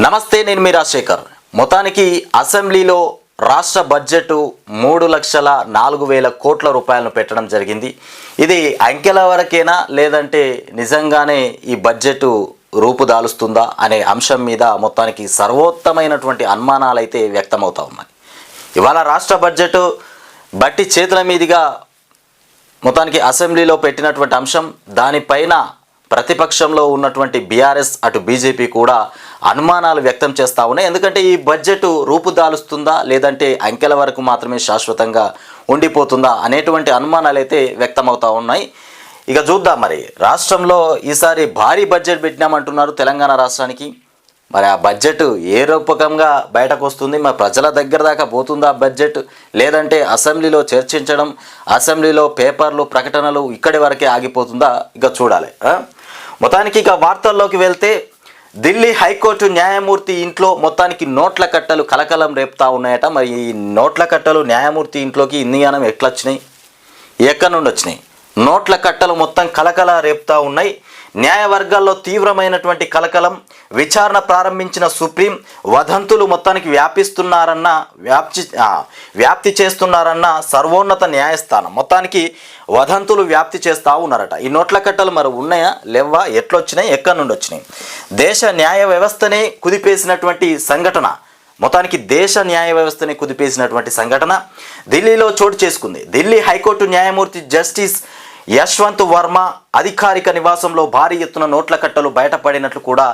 నమస్తే, నేను మీ రాజశేఖర్. మొత్తానికి అసెంబ్లీలో రాష్ట్ర బడ్జెట్ 3,04,000 కోట్ల రూపాయలను పెట్టడం జరిగింది. ఇది అంకెల వరకేనా లేదంటే నిజంగానే ఈ బడ్జెట్ రూపుదాలుస్తుందా అనే అంశం మీద మొత్తానికి సర్వోత్తమైనటువంటి అనుమానాలు అయితే వ్యక్తమవుతా ఉన్నాయి. ఇవాళ రాష్ట్ర బడ్జెట్ బట్టి చేతుల మీదుగా మొత్తానికి అసెంబ్లీలో పెట్టినటువంటి అంశం, దానిపైన ప్రతిపక్షంలో ఉన్నటువంటి బీఆర్ఎస్ అటు బీజేపీ కూడా అనుమానాలు వ్యక్తం చేస్తూ ఉన్నాయి. ఎందుకంటే ఈ బడ్జెట్ రూపుదాలుస్తుందా లేదంటే అంకెల వరకు మాత్రమే శాశ్వతంగా ఉండిపోతుందా అనేటువంటి అనుమానాలు అయితే వ్యక్తమవుతూ ఉన్నాయి. ఇక చూద్దాం, మరి రాష్ట్రంలో ఈసారి భారీ బడ్జెట్ పెట్టినామంటున్నారు తెలంగాణ రాష్ట్రానికి. మరి ఆ బడ్జెట్ ఏ రూపకంగా బయటకు వస్తుంది, మరి ప్రజల దగ్గర దాకా పోతుందా బడ్జెట్, లేదంటే అసెంబ్లీలో చర్చించడం, అసెంబ్లీలో పేపర్లు ప్రకటనలు ఇక్కడి వరకే ఆగిపోతుందా, ఇక చూడాలి. మొత్తానికి ఇక వార్తల్లోకి వెళ్తే, ఢిల్లీ హైకోర్టు న్యాయమూర్తి ఇంట్లో మొత్తానికి నోట్ల కట్టలు కలకలం రేపుతా ఉన్నాయట. మరి ఈ నోట్ల కట్టలు న్యాయమూర్తి ఇంట్లోకి ఇన్నిగానం ఎట్లా వచ్చినాయి, ఎక్కడి నుండి వచ్చినాయి? నోట్ల కట్టలు మొత్తం కలకల రేపుతా ఉన్నాయి. న్యాయవర్గాల్లో తీవ్రమైనటువంటి కలకలం. విచారణ ప్రారంభించిన సుప్రీం వదంతులు మొత్తానికి వ్యాప్తి చేస్తున్నారన్న సర్వోన్నత న్యాయస్థానం మొత్తానికి వదంతులు వ్యాప్తి చేస్తూ ఉన్నారట. ఈ నోట్ల కట్టలు మరి ఉన్నాయా లేవా, ఎట్లొచ్చినాయి, ఎక్కడి నుండి వచ్చినాయి? దేశ న్యాయ వ్యవస్థనే కుదిపేసినటువంటి సంఘటన, మొత్తానికి దేశ న్యాయ వ్యవస్థని కుదిపేసినటువంటి సంఘటన ఢిల్లీలో చోటు చేసుకుంది. ఢిల్లీ హైకోర్టు న్యాయమూర్తి జస్టిస్ యశ్వంత్ వర్మ అధికారిక నివాసంలో భారీ ఎత్తున నోట్ల కట్టలు బయటపడినట్లు కూడా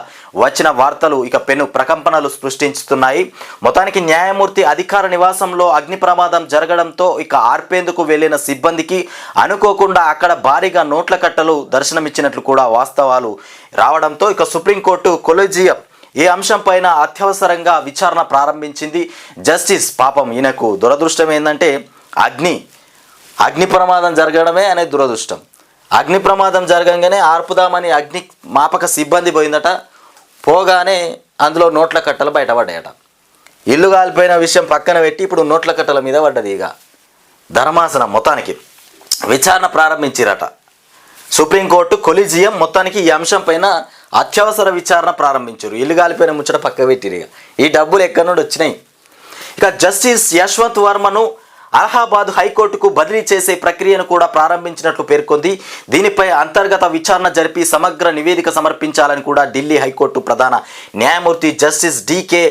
వచ్చిన వార్తలు ఇక పెను ప్రకంపనలు సృష్టించుతున్నాయి. మొత్తానికి న్యాయమూర్తి అధికార నివాసంలో అగ్ని ప్రమాదం జరగడంతో ఇక ఆర్పేందుకు వెళ్లిన సిబ్బందికి అనుకోకుండా అక్కడ భారీగా నోట్ల కట్టలు దర్శనమిచ్చినట్లు కూడా వాస్తవాలు రావడంతో ఇక సుప్రీంకోర్టు కొలీజియం ఈ అంశం పైన అత్యవసరంగా విచారణ ప్రారంభించింది. జస్టిస్ పాపం, ఈయనకు దురదృష్టం ఏంటంటే అగ్ని ప్రమాదం జరగడమే అనే దురదృష్టం. అగ్ని ప్రమాదం జరగంగానే ఆర్పుదామని అగ్ని మాపక సిబ్బంది పోయిందట. పోగానే అందులో నోట్ల కట్టలు బయటపడ్డాయట. ఇల్లు కాలిపోయిన విషయం పక్కన పెట్టి ఇప్పుడు నోట్ల కట్టల మీద పడ్డది. ఇక ధర్మాసనం మొత్తానికి విచారణ ప్రారంభించిరట. సుప్రీంకోర్టు కొలీజియం మొత్తానికి ఈ అంశం పైన అత్యవసర విచారణ ప్రారంభించారు. ఇల్లు కాలిపోయిన ముచ్చట పక్క పెట్టిరు. ఇక ఈ డబ్బులు ఎక్కడి నుండి వచ్చినాయి? ఇక జస్టిస్ యశ్వంత్ వర్మను అలహాబాద్ హైకోర్టుకు బదిలీ చేసే ప్రక్రియను కూడా ప్రారంభించినట్లు పేర్కొంది. దీనిపై అంతర్గత విచారణ జరిపి సమగ్ర నివేదిక సమర్పించాలని కూడా ఢిల్లీ హైకోర్టు ప్రధాన న్యాయమూర్తి జస్టిస్ డికే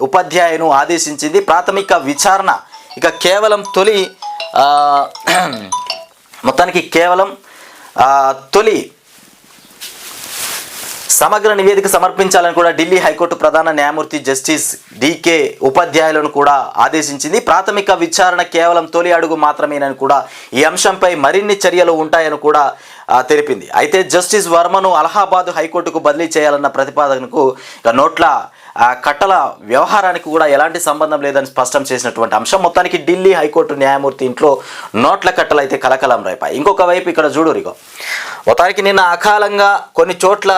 ఉపాధ్యాయను ఆదేశించింది. ప్రాథమిక విచారణ ఇక కేవలం తొలి సమగ్ర నివేదిక సమర్పించాలని కూడా ఢిల్లీ హైకోర్టు ప్రధాన న్యాయమూర్తి జస్టిస్ డికే ఉపాధ్యాయులను కూడా ఆదేశించింది. ప్రాథమిక విచారణ కేవలం తొలి అడుగు మాత్రమేనని కూడా ఈ అంశంపై మరిన్ని చర్యలు ఉంటాయని కూడా తెలిపింది. అయితే జస్టిస్ వర్మను అలహాబాద్ హైకోర్టుకు బదిలీ చేయాలన్న ప్రతిపాదనకు నోట్ల కట్టల వ్యవహారానికి కూడా ఎలాంటి సంబంధం లేదని స్పష్టం చేసినటువంటి అంశం. మొత్తానికి ఢిల్లీ హైకోర్టు న్యాయమూర్తి ఇంట్లో నోట్ల కట్టలు అయితే కలకలం రేపాయి. ఇంకొక వైపు ఇక్కడ చూడురిగో, మొత్తానికి నిన్న అకాలంగా కొన్ని చోట్ల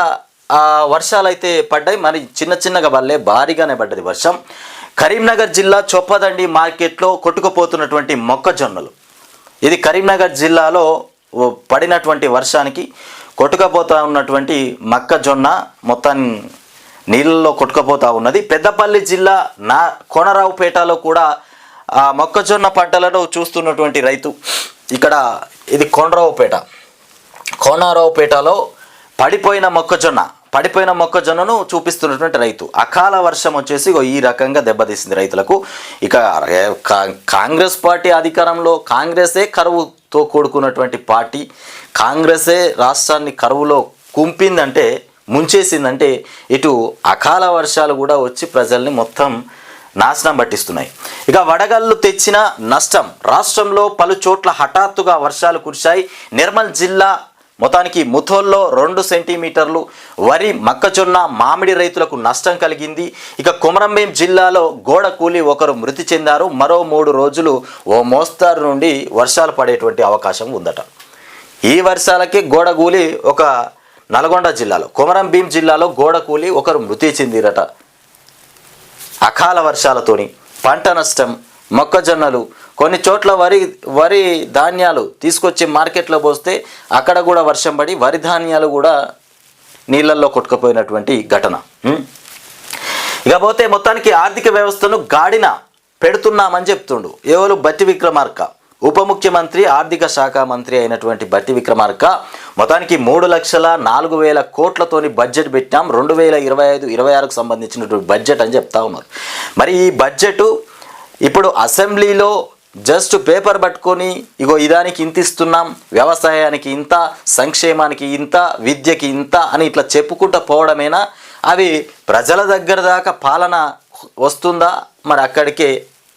వర్షాలు అయితే పడ్డాయి. మరి చిన్నగా పడలే, భారీగానే పడ్డది వర్షం. కరీంనగర్ జిల్లా చొప్పదండి మార్కెట్లో కొట్టుకుపోతున్నటువంటి మొక్కజొన్నలు, ఇది కరీంనగర్ జిల్లాలో పడినటువంటి వర్షానికి కొట్టుకుపోతూ ఉన్నటువంటి మొక్కజొన్న మొత్తం నీళ్ళలో కొట్టుకుపోతూ ఉన్నది. పెద్దపల్లి జిల్లా కోనరావుపేటలో కూడా మొక్కజొన్న పంటలను చూస్తున్నటువంటి రైతు, ఇక్కడ ఇది కోనరావుపేటలో పడిపోయిన మొక్కజొన్నను చూపిస్తున్నటువంటి రైతు. అకాల వర్షం వచ్చేసి ఈ రకంగా దెబ్బతీసింది రైతులకు. ఇక కాంగ్రెస్ పార్టీ అధికారంలో, కాంగ్రెసే కరువుతో కూడుకున్నటువంటి పార్టీ, కాంగ్రెసే రాష్ట్రాన్ని కరువులో కుంపిందంటే, ముంచేసిందంటే, ఇటు అకాల వర్షాలు కూడా వచ్చి ప్రజల్ని మొత్తం నాశనం పట్టిస్తున్నాయి. ఇక వడగళ్ళు తెచ్చిన నష్టం, రాష్ట్రంలో పలు చోట్ల హఠాత్తుగా వర్షాలు కురిశాయి. నిర్మల్ జిల్లా మొత్తానికి ముథోల్లో 2 సెంటీమీటర్లు వరి, మొక్కజొన్న, మామిడి రైతులకు నష్టం కలిగింది. ఇక కొమరంభీం జిల్లాలో గోడ కూలి ఒకరు మృతి చెందారు. మరో 3 రోజులు ఓ మోస్తారు నుండి వర్షాలు పడేటువంటి అవకాశం ఉందట. ఈ వర్షాలకి గోడ కూలి ఒక నల్గొండ జిల్లాలో, కొమరంభీం జిల్లాలో గోడ కూలి ఒకరు మృతి చెందిరట. అకాల వర్షాలతోని పంట నష్టం, మొక్కజొన్నలు, కొన్ని చోట్ల వరి ధాన్యాలు తీసుకొచ్చి మార్కెట్లో పోస్తే అక్కడ కూడా వర్షం పడి వరి ధాన్యాలు కూడా నీళ్ళల్లో కొట్టుకుపోయినటువంటి ఘటన. ఇకపోతే మొత్తానికి ఆర్థిక వ్యవస్థను గాడిన పెడుతున్నామని చెప్తుండు ఎవరు బట్టి విక్రమార్క. ఉప ముఖ్యమంత్రి ఆర్థిక శాఖ మంత్రి అయినటువంటి బట్టి విక్రమార్క మొత్తానికి 3,04,000 కోట్లతోని బడ్జెట్ పెట్టాం 2025-26కు సంబంధించినటువంటి బడ్జెట్ అని చెప్తా ఉన్నారు. మరి ఈ బడ్జెట్ ఇప్పుడు అసెంబ్లీలో జస్ట్ పేపర్ పట్టుకొని ఇగో ఇదానికి ఇంత ఇస్తున్నాం, వ్యవసాయానికి ఇంత, సంక్షేమానికి ఇంత, విద్యకి ఇంత అని ఇట్లా చెప్పుకుంటూ పోవడమేనా? అవి ప్రజల దగ్గర దాకా పాలన వస్తుందా, మరి అక్కడికే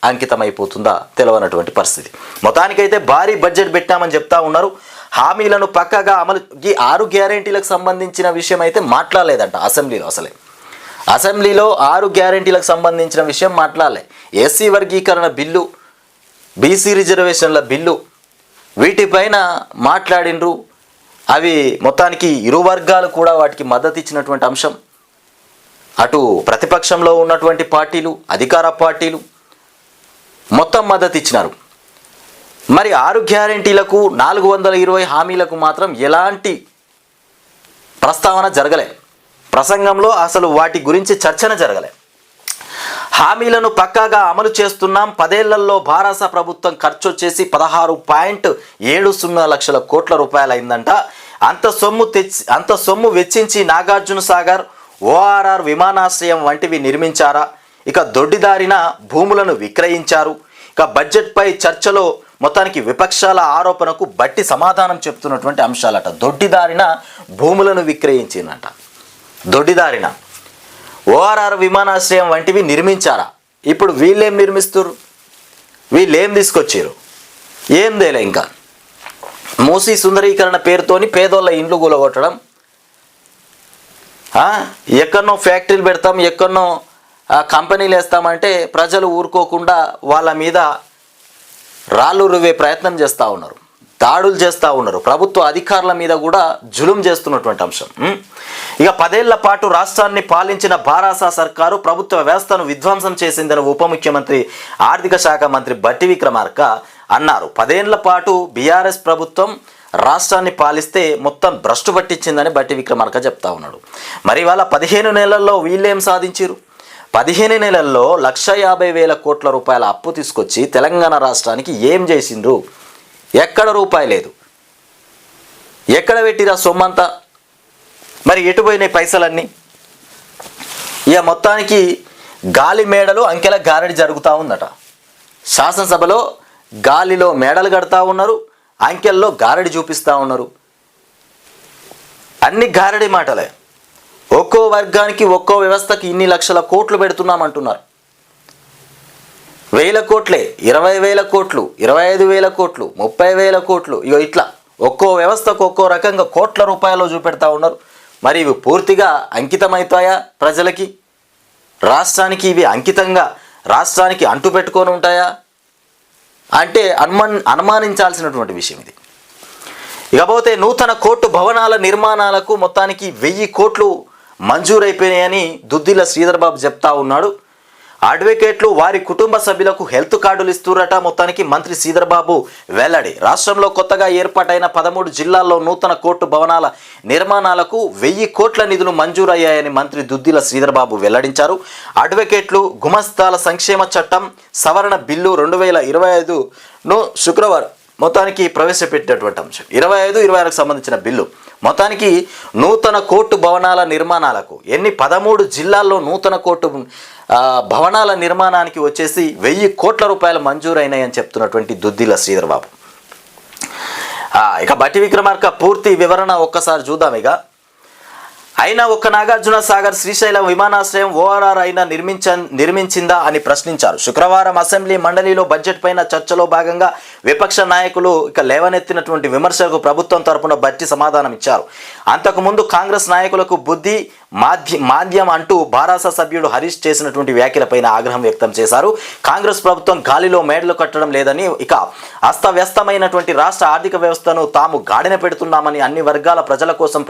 అంకితమైపోతుందా తెలియనటువంటి పరిస్థితి. మొత్తానికైతే భారీ బడ్జెట్ పెట్టామని చెప్తా ఉన్నారు. హామీలను పక్కగా అమలు, ఈ 6 గ్యారెంటీలకు సంబంధించిన విషయం అయితే మాట్లాడలేదంట అసెంబ్లీలో 6 గ్యారెంటీలకు సంబంధించిన విషయం మాట్లాడలే. ఎస్సీ వర్గీకరణ బిల్లు, బీసీ రిజర్వేషన్ల బిల్లు, వీటిపైన మాట్లాడిండ్రు. అవి మొత్తానికి ఇరు వర్గాలు కూడా వాటికి మద్దతు ఇచ్చినటువంటి అంశం. అటు ప్రతిపక్షంలో ఉన్నటువంటి పార్టీలు, అధికార పార్టీలు మొత్తం మద్దతు ఇచ్చినారు. మరి 6 గ్యారెంటీలకు 420 హామీలకు మాత్రం ఎలాంటి ప్రస్తావన జరగలే. ప్రసంగంలో అసలు వాటి గురించి చర్చన జరగలే. హామీలను పక్కాగా అమలు చేస్తున్నాం, 10 ఏళ్లలో భారత ప్రభుత్వం ఖర్చు వచ్చేసి 16.70 లక్షల కోట్ల రూపాయలు అయిందంట. అంత సొమ్ము వెచ్చించి నాగార్జున సాగర్, ఓఆర్ఆర్ విమానాశ్రయం వంటివి నిర్మించారా? ఇక దొడ్డిదారిన భూములను విక్రయించారు. ఇక బడ్జెట్పై చర్చలో మొత్తానికి విపక్షాల ఆరోపణకు బట్టి సమాధానం చెప్తున్నటువంటి అంశాలట. దొడ్డిదారిన భూములను విక్రయించిందంట. దొడ్డిదారిన ఓఆర్ఆర్ విమానాశ్రయం వంటివి నిర్మించారా? ఇప్పుడు వీళ్ళేం నిర్మిస్తారు? వీళ్ళేం తీసుకొచ్చారు? ఏం తేలే. ఇంకా మూసీ సుందరీకరణ పేరుతోని పేదోళ్ళ ఇండ్లు కూలగొట్టడం, ఎక్కడనో ఫ్యాక్టరీలు పెడతాం, ఎక్కడనో కంపెనీలు వేస్తామంటే ప్రజలు ఊరుకోకుండా వాళ్ళ మీద రాళ్ళు రువే ప్రయత్నం చేస్తూ ఉన్నారు, దాడులు చేస్తూ ఉన్నారు. ప్రభుత్వ అధికారుల మీద కూడా జులుం చేస్తున్నటువంటి అంశం. ఇక 10 ఏళ్ల పాటు రాష్ట్రాన్ని పాలించిన భారాస సర్కారు ప్రభుత్వ వ్యవస్థను విధ్వంసం చేసిందని ఉప ముఖ్యమంత్రి ఆర్థిక శాఖ మంత్రి బట్టి విక్రమార్క అన్నారు. 10 ఏళ్ల పాటు బీఆర్ఎస్ ప్రభుత్వం రాష్ట్రాన్ని పాలిస్తే మొత్తం భ్రష్టు పట్టించిందని బట్టి విక్రమార్క చెప్తా ఉన్నాడు. మరి వాళ్ళ 15 నెలల్లో వీళ్ళేం సాధించారు? 15 నెలల్లో 1,50,000 కోట్ల రూపాయల అప్పు తీసుకొచ్చి తెలంగాణ రాష్ట్రానికి ఏం చేసిండ్రు? ఎక్కడ రూపాయి లేదు. ఎక్కడ పెట్టిరా సొమ్మంతా? మరి ఎటు పోయినాయి పైసలన్నీ? ఇక మొత్తానికి గాలి మేడలు అంకెల గారడి జరుగుతూ ఉందట. శాసనసభలో గాలిలో మేడలు కడతా ఉన్నారు, అంకెల్లో గారడి చూపిస్తూ ఉన్నారు. అన్ని గారడి మాటలే. ఒక్కో వర్గానికి ఒక్కో వ్యవస్థకి ఇన్ని లక్షల కోట్లు పెడుతున్నామంటున్నారు. 1,000 కోట్లే, 20,000 కోట్లు, 25,000 కోట్లు, 30,000 కోట్లు, ఇగో ఇట్లా ఒక్కో వ్యవస్థకు ఒక్కో రకంగా కోట్ల రూపాయలు చూపెడతా ఉన్నారు. మరి ఇవి పూర్తిగా అంకితమవుతాయా ప్రజలకి? రాష్ట్రానికి ఇవి అంకితంగా రాష్ట్రానికి అంటు పెట్టుకొని ఉంటాయా అంటే అనుమానించాల్సినటువంటి విషయం ఇది. ఇకపోతే నూతన కోర్టు భవనాల నిర్మాణాలకు మొత్తానికి 1,000 కోట్లు మంజూరైపోయినాయని దుద్దిల శ్రీధర్ బాబు చెప్తా ఉన్నాడు. అడ్వకేట్లు వారి కుటుంబ సభ్యులకు హెల్త్ కార్డులు ఇస్తురట. మొత్తానికి మంత్రి శ్రీధర్ బాబు వెల్లడి. రాష్ట్రంలో కొత్తగా ఏర్పాటైన 13 జిల్లాల్లో నూతన కోర్టు భవనాల నిర్మాణాలకు 1,000 కోట్ల నిధులు మంజూరయ్యాయని మంత్రి దుద్దిల శ్రీధర్ బాబు వెల్లడించారు. అడ్వకేట్లు గుమస్తాల సంక్షేమ చట్టం సవరణ బిల్లు 2025ను శుక్రవారం మొత్తానికి ప్రవేశపెట్టినటువంటి అంశం. 25-26కు సంబంధించిన బిల్లు. మొత్తానికి నూతన కోర్టు భవనాల నిర్మాణాలకు 13 జిల్లాల్లో నూతన కోర్టు భవనాల నిర్మాణానికి వచ్చేసి 1,000 కోట్ల రూపాయలు మంజూరైనాయని చెప్తున్నటువంటి దుద్దిల శ్రీధర్ బాబు. ఇక బట్టి విక్రమార్క పూర్తి వివరణ ఒక్కసారి చూద్దాం. ఇక అయినా ఒక్క నాగార్జున సాగర్ శ్రీశైలం విమానాశ్రయం ఓఆర్ఆర్ అయినా నిర్మించిందా అని ప్రశ్నించారు. శుక్రవారం అసెంబ్లీ మండలిలో బడ్జెట్ పైన చర్చలో భాగంగా విపక్ష నాయకులు ఇక లేవనెత్తినటువంటి విమర్శలకు ప్రభుత్వం తరపున బట్టి సమాధానం ఇచ్చారు. అంతకుముందు కాంగ్రెస్ నాయకులకు బుద్ధి మాధ్యం అంటూ భారాస సభ్యుడు హరీష్ చేసినటువంటి వ్యాఖ్యలపైన ఆగ్రహం వ్యక్తం చేశారు. కాంగ్రెస్ ప్రభుత్వం గాలిలో మేడలు కట్టడం లేదని, ఇక అస్తవ్యస్తమైనటువంటి రాష్ట్ర ఆర్థిక వ్యవస్థను తాము గాడిన పెడుతున్నామని, అన్ని వర్గాల ప్రజల కోసం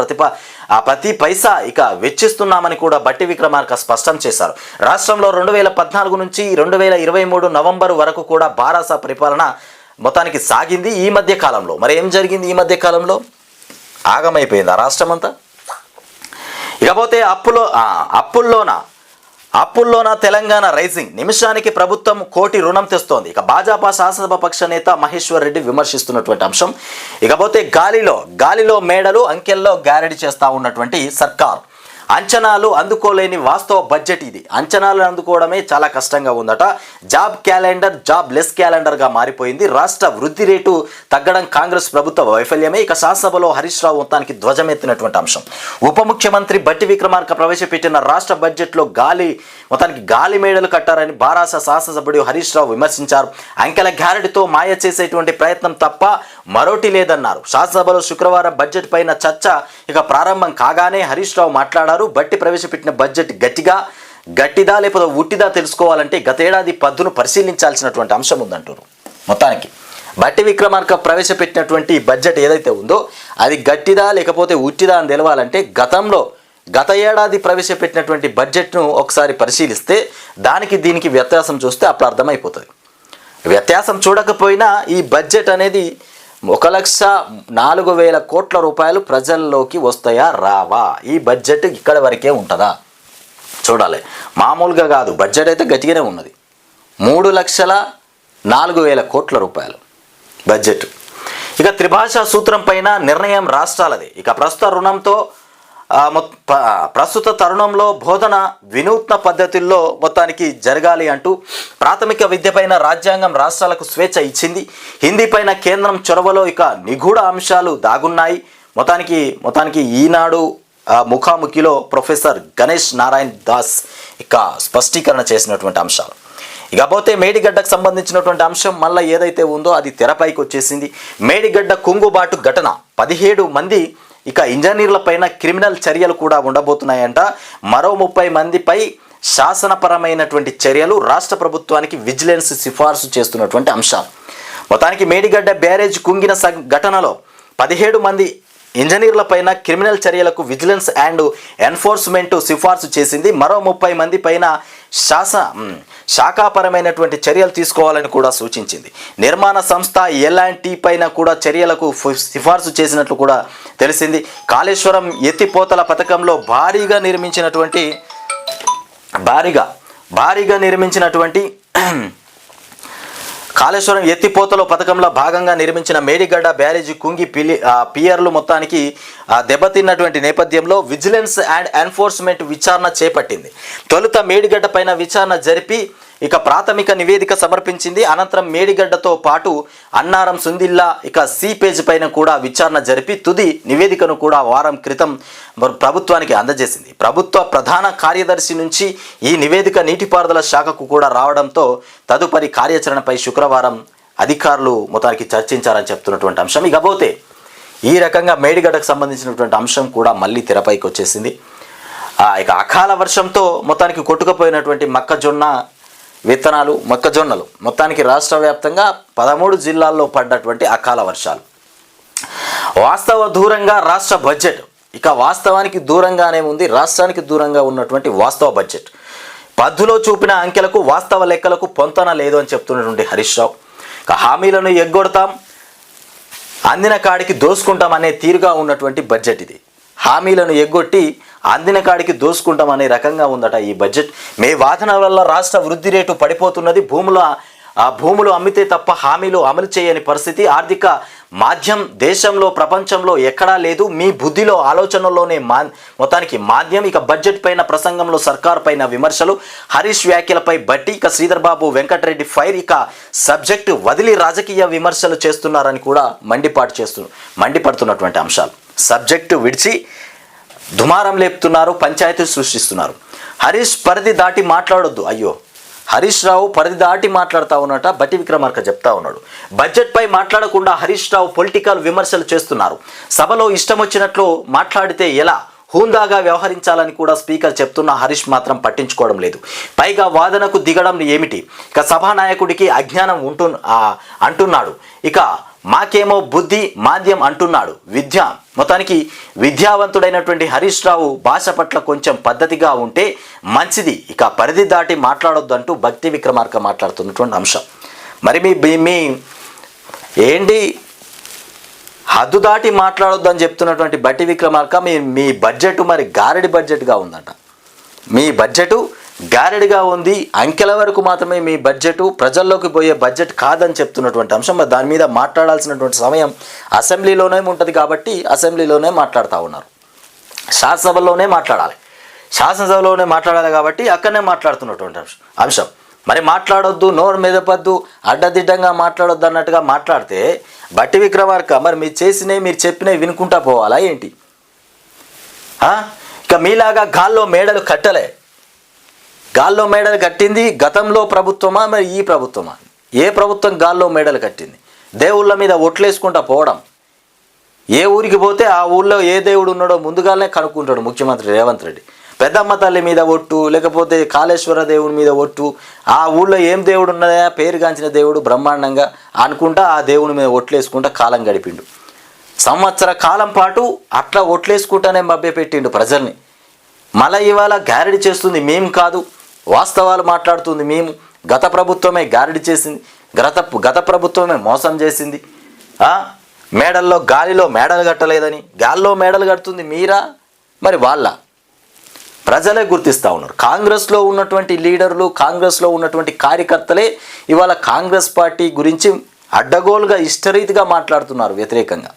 ప్రతి పైసా ఇక వెచ్చిస్తున్నామని కూడా బట్టి విక్రమార్క స్పష్టం చేశారు. రాష్ట్రంలో 2014 నుంచి 2023 నవంబర్ వరకు కూడా భారాస పరిపాలన మొత్తానికి సాగింది. ఈ మధ్య కాలంలో మరి ఏం జరిగింది? ఈ మధ్య కాలంలో ఆగమైపోయింది ఆ రాష్ట్రం అంతా. ఇకపోతే అప్పుల్లోన తెలంగాణ రైజింగ్, నిమిషానికి ప్రభుత్వం కోటి రుణం తెస్తోంది. ఇక భాజపా శాసనసభ పక్ష నేత మహేశ్వర్ రెడ్డి విమర్శిస్తున్నటువంటి అంశం. ఇకపోతే గాలిలో మేడలు, అంకెల్లో గారడి చేస్తా ఉన్నటువంటి సర్కార్. అంచనాలు అందుకోలేని వాస్తవ బడ్జెట్ ఇది. అంచనాలు అందుకోవడమే చాలా కష్టంగా ఉందట. జాబ్ లెస్ క్యాలెండర్గా మారిపోయింది. రాష్ట్ర వృద్ధి రేటు తగ్గడం కాంగ్రెస్ ప్రభుత్వ వైఫల్యమే. ఇక శాసనసభలో హరీష్ రావు మొత్తానికి ధ్వజమెత్తినటువంటి అంశం. ఉప ముఖ్యమంత్రి బట్టి విక్రమార్క ప్రవేశపెట్టిన రాష్ట్ర బడ్జెట్లో గాలి మేడలు కట్టారని బారాస శాసనసభ్యుడు హరీష్ రావు విమర్శించారు. అంకెల గ్యారెంటీతో మాయ చేసేటువంటి ప్రయత్నం తప్ప మరోటి లేదన్నారు. శాసనసభలో శుక్రవారం బడ్జెట్ పైన చర్చ ఇక ప్రారంభం కాగానే హరీష్ రావు మాట్లాడారు. బట్టి ప్రవేశపెట్టిన బడ్జెట్ గట్టిదా లేకపోతే ఉట్టిదా తెలుసుకోవాలంటే గతేడాది పద్దును పరిశీలించాల్సినటువంటి అంశం ఉందంటారు. మొత్తానికి బట్టి విక్రమార్క ప్రవేశపెట్టినటువంటి బడ్జెట్ ఏదైతే ఉందో అది గట్టిదా లేకపోతే ఉట్టిదా అని తెలవాలంటే గత ఏడాది ప్రవేశపెట్టినటువంటి బడ్జెట్ను ఒకసారి పరిశీలిస్తే దీనికి వ్యత్యాసం చూస్తే అప్పుడు అర్థమైపోతుంది. వ్యత్యాసం చూడకపోయినా ఈ బడ్జెట్ అనేది 1,04,000 కోట్ల రూపాయలు ప్రజల్లోకి వస్తాయా రావా? ఈ బడ్జెట్ ఇక్కడ వరకే ఉంటుందా చూడాలి. మామూలుగా కాదు, బడ్జెట్ అయితే గట్టిగానే ఉన్నది. 3,04,000 కోట్ల రూపాయలు బడ్జెట్. ఇక త్రిభాషా సూత్రం పైన నిర్ణయం రాష్ట్రాలది. ఇక ప్రస్తుత తరుణంలో బోధన వినూత్న పద్ధతుల్లో మొత్తానికి జరగాలి అంటూ ప్రాథమిక విద్యపైన రాజ్యాంగం రాష్ట్రాలకు స్వేచ్ఛ ఇచ్చింది. హిందీ పైన కేంద్రం చొరవలో ఇక నిగూఢ అంశాలు దాగున్నాయి. మొత్తానికి ఈనాడు ముఖాముఖిలో ప్రొఫెసర్ గణేష్ నారాయణ్ దాస్ ఇక స్పష్టీకరణ చేసినటువంటి అంశాలు. ఇకపోతే మేడిగడ్డకు సంబంధించినటువంటి అంశం మళ్ళీ ఏదైతే ఉందో అది తెరపైకి వచ్చేసింది. మేడిగడ్డ కుంగుబాటు ఘటన, 17 మంది ఇక ఇంజనీర్ల పైన క్రిమినల్ చర్యలు కూడా ఉండబోతున్నాయంట. మరో 30 మందిపై శాసనపరమైనటువంటి చర్యలు రాష్ట్ర ప్రభుత్వానికి విజిలెన్స్ సిఫార్సు చేస్తున్నటువంటి అంశాలు. మొత్తానికి మేడిగడ్డ బ్యారేజ్ కుంగిన ఘటనలో 17 మంది ఇంజనీర్ల పైన క్రిమినల్ చర్యలకు విజిలెన్స్ అండ్ ఎన్ఫోర్స్మెంట్ సిఫార్సు చేసింది. మరో 30 మంది పైన శాఖాపరమైనటువంటి చర్యలు తీసుకోవాలని కూడా సూచించింది. నిర్మాణ సంస్థ ఎల్ఎన్టీ పైన కూడా చర్యలకు సిఫార్సు చేసినట్లు కూడా తెలిసింది. కాళేశ్వరం ఎత్తిపోతల పథకంలో భారీగా నిర్మించినటువంటి కాళేశ్వరం ఎత్తిపోతల పథకంలో భాగంగా నిర్మించిన మేడిగడ్డ బ్యారేజీ కుంగి పియర్లు మొత్తానికి దెబ్బతిన్నటువంటి నేపథ్యంలో విజిలెన్స్ అండ్ ఎన్ఫోర్స్మెంట్ విచారణ చేపట్టింది. తొలుత మేడిగడ్డ పైన విచారణ జరిపి ఇక ప్రాథమిక నివేదిక సమర్పించింది. అనంతరం మేడిగడ్డతో పాటు అన్నారం, సుందిల్లా ఇక సీపేజ్ పైన కూడా విచారణ జరిపి తుది నివేదికను కూడా వారం క్రితం ప్రభుత్వానికి అందజేసింది. ప్రభుత్వ ప్రధాన కార్యదర్శి నుంచి ఈ నివేదిక నీటిపారుదల శాఖకు కూడా రావడంతో తదుపరి కార్యాచరణపై శుక్రవారం అధికారులు మొత్తానికి చర్చించారని చెప్తున్నటువంటి అంశం. ఇకపోతే ఈ రకంగా మేడిగడ్డకు సంబంధించినటువంటి అంశం కూడా మళ్ళీ తెరపైకి వచ్చేసింది. ఇక అకాల వర్షంతో మొత్తానికి కొట్టుకుపోయినటువంటి మొక్కజొన్నలు మొత్తానికి రాష్ట్ర వ్యాప్తంగా 13 జిల్లాల్లో పడ్డటువంటి అకాల వర్షాలు. వాస్తవ దూరంగా రాష్ట్ర బడ్జెట్, ఇక వాస్తవానికి దూరంగానే ఉంది. రాష్ట్రానికి దూరంగా ఉన్నటువంటి వాస్తవ బడ్జెట్ పద్దులో చూపిన అంకెలకు వాస్తవ లెక్కలకు పొంతన లేదు అని చెప్తున్నటువంటి హరీష్ రావు. ఇక హామీలను ఎగ్గొడతాం, అందిన కాడికి దోసుకుంటాం అనే తీరుగా ఉన్నటువంటి బడ్జెట్ ఇది. హామీలను ఎగ్గొట్టి అందిన కాడికి దోసుకుంటాం అనే రకంగా ఉందట ఈ బడ్జెట్. మే వాదన వల్ల రాష్ట్ర వృద్ధి రేటు పడిపోతున్నది. భూములు అమ్మితే తప్ప హామీలు అమలు చేయని పరిస్థితి. ఆర్థిక మాధ్యం దేశంలో ప్రపంచంలో ఎక్కడా లేదు. మీ బుద్ధిలో ఆలోచనలోనే మొత్తానికి మాధ్యం. ఇక బడ్జెట్ పైన ప్రసంగంలో సర్కార్ పైన విమర్శలు, హరీష్ వ్యాఖ్యలపై బట్టి, ఇక శ్రీధర్ బాబు వెంకటరెడ్డి ఫైర్. ఇక సబ్జెక్టు వదిలి రాజకీయ విమర్శలు చేస్తున్నారని కూడా మండిపడుతున్నటువంటి అంశాలు. సబ్జెక్టు విడిచి దుమారం లేపుతున్నారు, పంచాయతీ సృష్టిస్తున్నారు. హరీష్ పరిధి దాటి మాట్లాడొద్దు. అయ్యో, హరీష్ రావు పరిధి దాటి మాట్లాడుతూ ఉన్నట బట్టి విక్రమార్క చెప్తా ఉన్నాడు. బడ్జెట్పై మాట్లాడకుండా హరీష్ రావు పొలిటికల్ విమర్శలు చేస్తున్నారు. సభలో ఇష్టం వచ్చినట్లు మాట్లాడితే ఎలా, హూందాగా వ్యవహరించాలని కూడా స్పీకర్ చెప్తున్న హరీష్ మాత్రం పట్టించుకోవడం లేదు. పైగా వాదనకు దిగడం ఏమిటి? ఇక సభానాయకుడికి అజ్ఞానం అంటున్నాడు. ఇక మాకేమో బుద్ధి మాధ్యం అంటున్నాడు. మొత్తానికి విద్యావంతుడైనటువంటి హరీష్ రావు భాష పట్ల కొంచెం పద్ధతిగా ఉంటే మంచిది. ఇక పరిధి దాటి మాట్లాడొద్దు అంటూ బట్టి విక్రమార్క మాట్లాడుతున్నటువంటి అంశం. మరి మీ ఏంటి హద్దు దాటి మాట్లాడొద్దని చెప్తున్నటువంటి బట్టి విక్రమార్క మీ బడ్జెట్ మరి గారడి బడ్జెట్గా ఉందట. మీ బడ్జెట్ గారడిగా ఉంది, అంకెల వరకు మాత్రమే మీ బడ్జెట్, ప్రజల్లోకి పోయే బడ్జెట్ కాదని చెప్తున్నటువంటి అంశం. మరి దాని మీద మాట్లాడాల్సినటువంటి సమయం అసెంబ్లీలోనే ఉంటుంది కాబట్టి అసెంబ్లీలోనే మాట్లాడుతూ ఉన్నారు. శాసనసభలోనే మాట్లాడాలి కాబట్టి అక్కడనే మాట్లాడుతున్నటువంటి అంశం. మరి మాట్లాడొద్దు, నోరు మెదపద్దు, అడ్డదిడ్డంగా మాట్లాడొద్దు అన్నట్టుగా మాట్లాడితే బట్టి విక్రమార్క మరి మీరు చెప్పినవి వినుకుంటా పోవాలా ఏంటి? ఇక మీలాగా గాల్లో మేడలు కట్టింది గతంలో ప్రభుత్వమా మరి ఈ ప్రభుత్వమా? ఏ ప్రభుత్వం గాల్లో మేడలు కట్టింది? దేవుళ్ళ మీద ఒట్లేసుకుంటా పోవడం. ఏ ఊరికి పోతే ఆ ఊళ్ళో ఏ దేవుడు ఉన్నాడో ముందుగానే కనుక్కుంటాడు ముఖ్యమంత్రి రేవంత్ రెడ్డి. పెద్దమ్మ తల్లి మీద ఒట్టు, లేకపోతే కాళేశ్వర దేవుడి మీద ఒట్టు, ఆ ఊళ్ళో ఏం దేవుడు ఉన్నదా పేరుగాంచిన దేవుడు బ్రహ్మాండంగా అనుకుంటా ఆ దేవుని మీద ఒట్లేసుకుంటా కాలం గడిపిండు. సంవత్సర కాలం పాటు అట్లా ఒట్లేసుకుంటానే మభ్యపెట్టిండు ప్రజల్ని. మళ్ళీ ఇవాళ గారడి చేస్తుంది మేము కాదు, వాస్తవాలు మాట్లాడుతుంది మేము. గత ప్రభుత్వమే గారడి చేసింది, గత ప్రభుత్వమే మోసం చేసింది. మేడల్లో గాలిలో మేడలు కట్టలేదని, గాల్లో మేడలు కడుతుంది మీరా మరి వాళ్ళ? ప్రజలే గుర్తిస్తూ ఉన్నారు. కాంగ్రెస్లో ఉన్నటువంటి లీడర్లు, కాంగ్రెస్లో ఉన్నటువంటి కార్యకర్తలే ఇవాళ కాంగ్రెస్ పార్టీ గురించి అడ్డగోలుగా ఇష్టరీతిగా మాట్లాడుతున్నారు వ్యతిరేకంగా.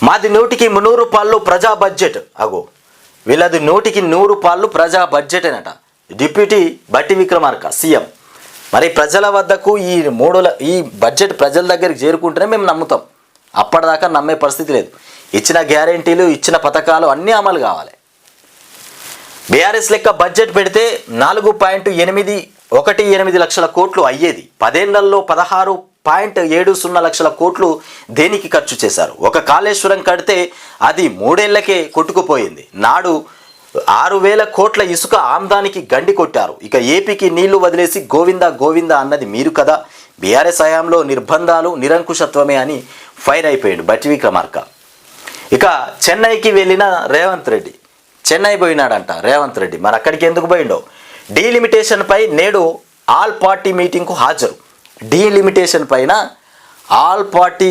మాది 100కి 100 రూపాయలు ప్రజా బడ్జెట్. వీళ్ళది 100కి 100 రూపాయలు ప్రజా బడ్జెట్ అనట డిప్యూటీ బట్టి విక్రమార్క సీఎం. మరి ప్రజల వద్దకు ఈ బడ్జెట్ ప్రజల దగ్గరికి చేరుకుంటేనే మేము నమ్ముతాం. అప్పటిదాకా నమ్మే పరిస్థితి లేదు. ఇచ్చిన గ్యారెంటీలు, ఇచ్చిన పథకాలు అన్నీ అమలు కావాలి. బీఆర్ఎస్ లెక్క బడ్జెట్ పెడితే 4.818 లక్షల కోట్లు అయ్యేది. 10 ఏళ్లలో 16.70 లక్షల కోట్లు దేనికి ఖర్చు చేశారు? ఒక కాళేశ్వరం కడితే అది 3 ఏళ్లకే కొట్టుకుపోయింది. నాడు 6,000 కోట్ల ఇసుక ఆమ్దానికి గండి కొట్టారు. ఇక ఏపీకి నీళ్లు వదిలేసి గోవిందా గోవిందా అన్నది మీరు కదా. బీఆర్ఎస్ హయాంలో నిర్బంధాలు నిరంకుశత్వమే అని ఫైర్ అయిపోయాడు బట్టి విక్రమార్క. ఇక చెన్నైకి వెళ్ళిన రేవంత్ రెడ్డి, చెన్నై పోయినాడంట రేవంత్ రెడ్డి. మరి అక్కడికి ఎందుకు పోయిండో? డీలిమిటేషన్ పై నేడు ఆల్ పార్టీ మీటింగ్కు హాజరు. డీలిమిటేషన్ పైన ఆల్ పార్టీ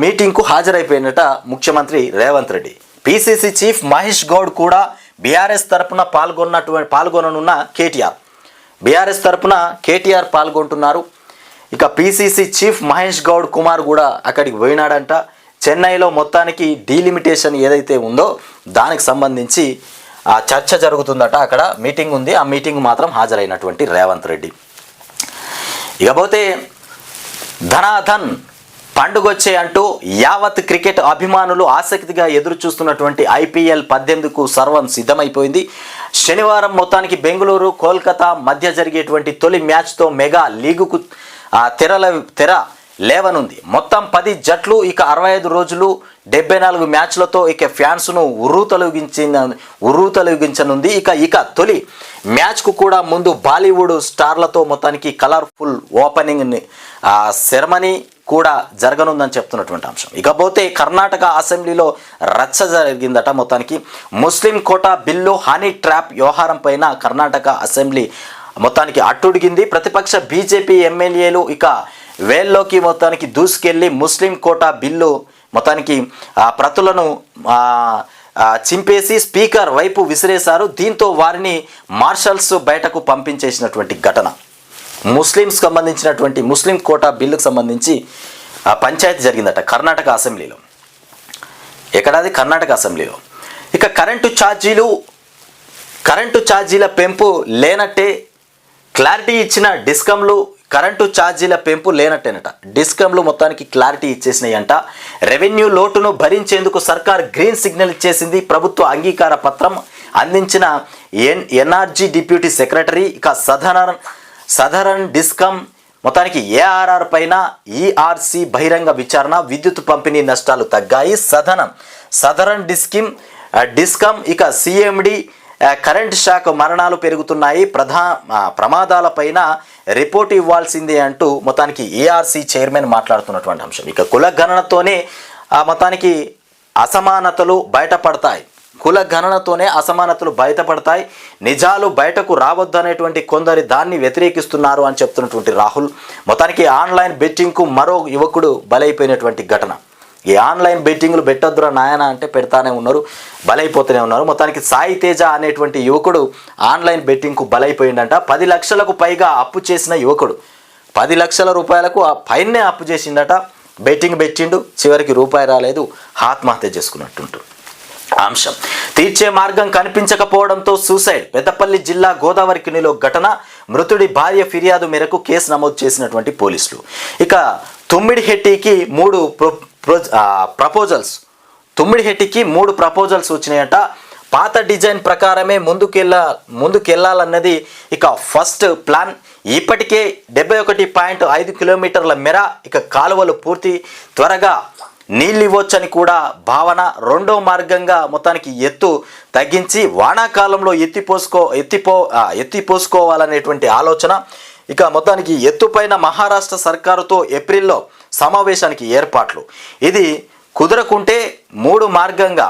మీటింగ్కు హాజరైపోయినట ముఖ్యమంత్రి రేవంత్ రెడ్డి. పిసిసి చీఫ్ మహేష్ గౌడ్ కూడా బీఆర్ఎస్ తరపున పాల్గొననున్న బీఆర్ఎస్ తరపున కేటీఆర్ పాల్గొంటున్నారు. ఇక పిసిసి చీఫ్ మహేష్ గౌడ్ కుమార్ కూడా అక్కడికి పోయినాడంట. చెన్నైలో మొత్తానికి డీలిమిటేషన్ ఏదైతే ఉందో దానికి సంబంధించి ఆ చర్చ జరుగుతుందట. అక్కడ మీటింగ్ ఉంది. ఆ మీటింగ్ మాత్రం హాజరైనటువంటి రేవంత్ రెడ్డి. ఇకపోతే ధనాధన్ పండుగొచ్చే అంటూ యావత్ క్రికెట్ అభిమానులు ఆసక్తిగా ఎదురు చూస్తున్నటువంటి IPL 18కు సర్వం సిద్ధమైపోయింది. శనివారం మొత్తానికి బెంగళూరు, కోల్కతా మధ్య జరిగేటువంటి తొలి మ్యాచ్తో మెగా లీగుకు తెర లేవనుంది. మొత్తం 10 జట్లు, ఇక 65 రోజులు 74 మ్యాచ్లతో ఇక ఫ్యాన్స్ను ఉర్రూతలూగించనుంది. ఇక తొలి మ్యాచ్కు కూడా ముందు బాలీవుడ్ స్టార్లతో మొత్తానికి కలర్ఫుల్ ఓపెనింగ్ సెరమనీ కూడా జరగనుందని చెప్తున్నటువంటి అంశం. ఇకపోతే కర్ణాటక అసెంబ్లీలో రచ్చ జరిగిందట. మొత్తానికి ముస్లిం కోటా బిల్లు, హనీ ట్రాప్ వ్యవహారం పైన కర్ణాటక అసెంబ్లీ మొత్తానికి అట్టుడిగింది. ప్రతిపక్ష బీజేపీ ఎమ్మెల్యేలు ఇక వేల్లోకి మొత్తానికి దూసుకెళ్లి ముస్లిం కోటా బిల్లు మొత్తానికి ప్రతులను చింపేసి స్పీకర్ వైపు విసిరేశారు. దీంతో వారిని మార్షల్స్ బయటకు పంపించేసినటువంటి ఘటన. ముస్లింస్కి సంబంధించినటువంటి ముస్లిం కోటా బిల్లుకు సంబంధించి పంచాయతీ జరిగిందట కర్ణాటక అసెంబ్లీలో. ఎక్కడాది? కర్ణాటక అసెంబ్లీలో. ఇక కరెంటు ఛార్జీల పెంపు లేనట్టే క్లారిటీ ఇచ్చిన డిస్కంలు. కరెంటు ఛార్జీల పెంపు లేనట్టేనట. డిస్కంలు మొత్తానికి క్లారిటీ ఇచ్చేసినాయంట. రెవెన్యూ లోటును భరించేందుకు సర్కార్ గ్రీన్ సిగ్నల్ ఇచ్చేసింది. ప్రభుత్వ అంగీకార పత్రం అందించిన ఎన్ఆర్జీ డిప్యూటీ సెక్రటరీ. ఇక సదరన్ డిస్కం మొత్తానికి ఏఆర్ఆర్ పైన ఈఆర్సీ బహిరంగ విచారణ. విద్యుత్ పంపిణీ నష్టాలు తగ్గాయి. సదరన్ డిస్కం ఇక సిఎండి కరెంట్ షాక్ మరణాలు పెరుగుతున్నాయి. ప్రమాదాలపైన రిపోర్ట్ ఇవ్వాల్సిందే అంటూ మొత్తానికి ఏఆర్సీ చైర్మన్ మాట్లాడుతున్నటువంటి అంశం. ఇక కుల గణనతోనే మొత్తానికి అసమానతలు బయటపడతాయి. కుల గణనతోనే అసమానతలు బయటపడతాయి, నిజాలు బయటకు రావద్దనేటువంటి కొందరి దాన్ని వ్యతిరేకిస్తున్నారు అని చెప్తున్నటువంటి రాహుల్. మొత్తానికి ఆన్లైన్ బెట్టింగ్కు మరో యువకుడు బలైపోయినటువంటి ఘటన. ఈ ఆన్లైన్ బెట్టింగ్లు పెట్టొద్దురా నాయన అంటే పెడతానే ఉన్నారు, బలైపోతూనే ఉన్నారు. మొత్తానికి సాయి తేజ అనేటువంటి యువకుడు ఆన్లైన్ బెట్టింగ్కు బలైపోయిందంట. 10 లక్షలకు పైగా అప్పు చేసిన యువకుడు 10 లక్షల రూపాయలకు పైనే అప్పు చేసిందట. బెట్టింగ్ పెట్టిండు, చివరికి రూపాయి రాలేదు, ఆత్మహత్య చేసుకున్నట్టుంటు అంశం. తీర్చే మార్గం కనిపించకపోవడంతో సూసైడ్. పెద్దపల్లి జిల్లా గోదావరిఖనిలో ఘటన. మృతుడి భార్య ఫిర్యాదు మేరకు కేసు నమోదు చేసినటువంటి పోలీసులు. ఇక తుమ్మిడిహెట్టికి 3 ప్రపోజల్స్. తుమ్మిడిహెట్టికి 3 ప్రపోజల్స్ వచ్చినాయట. పాత డిజైన్ ప్రకారమే ముందుకెళ్ళాలన్నది ఇక ఫస్ట్ ప్లాన్. ఇప్పటికే 71.5 కిలోమీటర్ల మేర ఇక కాలువలు పూర్తి, త్వరగా నీళ్ళు ఇవ్వచ్చని కూడా భావన. రెండో మార్గంగా మొత్తానికి ఎత్తు తగ్గించి వానాకాలంలో ఎత్తిపోసుకోవాలనేటువంటి ఆలోచన. ఇక మొత్తానికి ఎత్తుపైన మహారాష్ట్ర సర్కారుతో ఏప్రిల్లో సమావేశానికి ఏర్పాట్లు. ఇది కుదరకుంటే మూడో మార్గంగా